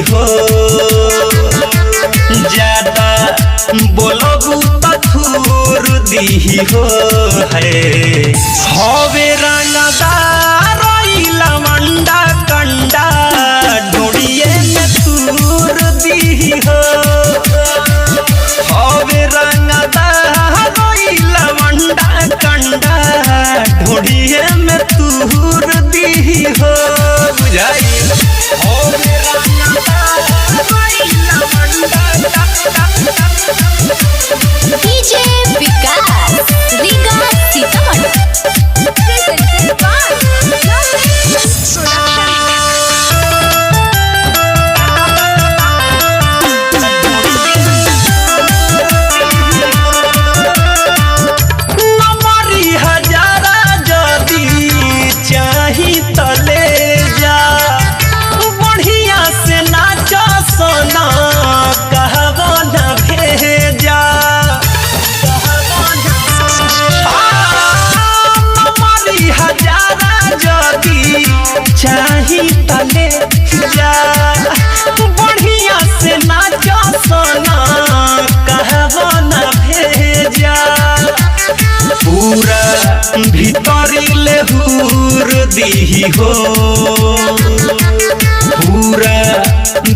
हो ज्यादा बोलबू त थूर दी हो है हवे रंगदार लवंडा कंडा ढोड़िए में तूर दी हो हवे रंगदार लवंडा कंडा ढोड़िए में तूर दी हो बुझाई हवे DJ Vikas Riga Sitamarhi presented by नमरी हजारा जदी चाही तले जा बढ़िया से नाच सोना कहबो न भेजा नमरी हजारा जदी चाही तले जा बढ़िया से नाच सोना कहबो न भेजा पूरा भीतरी लेहूर दी हो पूरा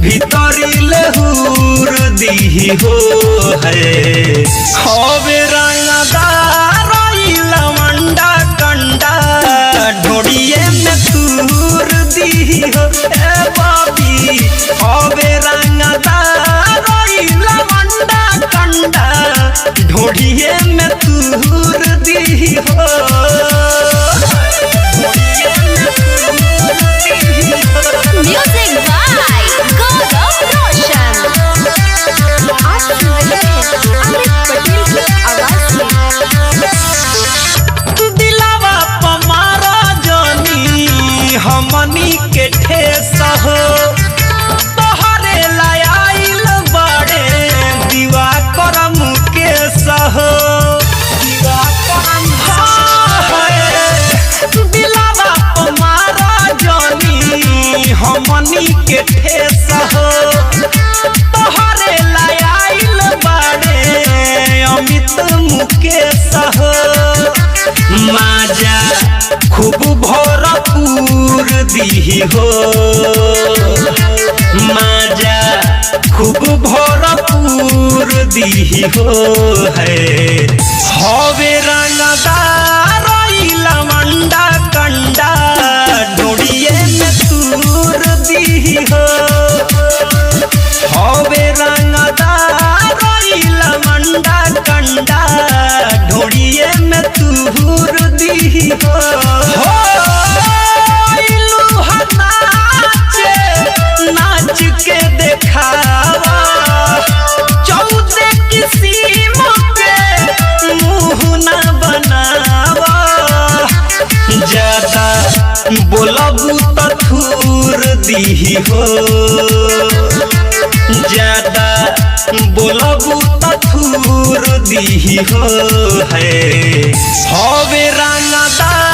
भीतरी लेहूर दी हो है हवे रंगदार लवंडा कंडा ढोड़िए में तूर दी हो ए बाबी हवे रंगदार लवंडा कंडा ढोड़िए में तूर दी हो म्यूजिक बाय गौरव रोशन आप सुन रहे हैं अमित पटेल की आवाज में दिलावा पमारा जानी हमनी के ठेस हो तोहरे लायल बड़े दीवा करम के सहो दीवा करम दिलावा पमारा जानी हमनी के ठेस हो तोहरे लायल बड़े अमित मुकेश हो माजा खूब भरपूर दी हो माजा खूब भरपूर दी हो है हवे रंगदार लवंडा कंडा ढोड़िए में तूर दी हो हवे रंगदार लवंडा कंडा ढोड़िए में तूर दी हो नाच के देखावा 14 किस्म के मुँह न बनावा ज्यादा बोलबू त थूर दी हो ज्यादा बोलबू त थूर दी हो है हवे रंगदार